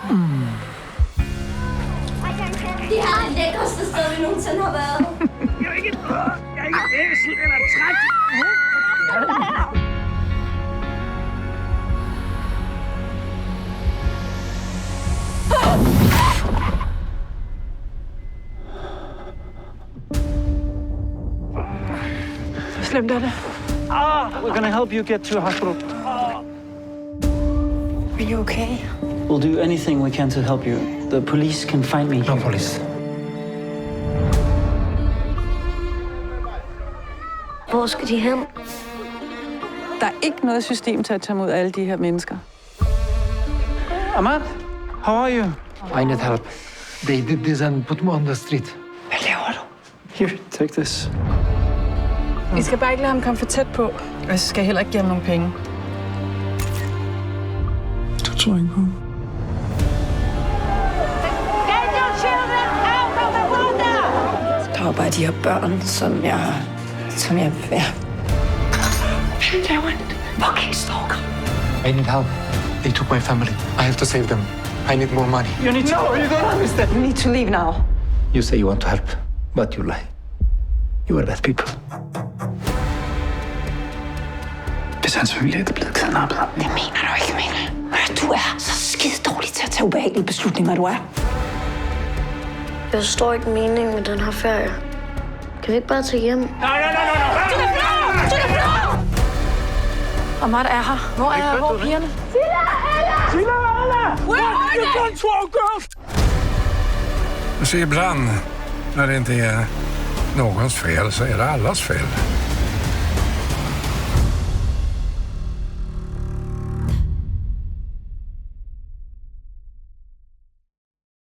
Det er det lækreste sted, vi nogensinde har været. Jeg er ikke et æsel eller træt. Hvor slemt er det? We're gonna help you get to a hospital. Are you okay? We'll do anything we can to help you. The police can find me. No police. Hvor skal de hen? Der er ikke noget system til at tage imod alle de her mennesker. Ahmad, how are you? I need help. They did this and put me on the street. Hvad laver du? Here, take this. Vi skal bare ikke lade ham komme for tæt på. Og så skal jeg heller ikke give ham nogle penge. Du tror ikke på. Der var bare de her børn, som jeg ja. Han laver en fucking stalker. I need help. They took my family. I have to save them. I need more money. You need to... No, you don't understand. We need to leave now. You say you want to help, but you lie. You are bad people. Hvis hans familie er blevet kidnappet. Det mener du ikke, Mille. Du er så skide dårlig til at tage ubehagelige beslutninger, du er. Jeg forstår ikke meningen med den her ferie. Kan vi ikke bare tage hjem? Nej. Ahmad er her. Hvor er pigerne? Så ibland, när det inte är någons fel, så är det allas fel.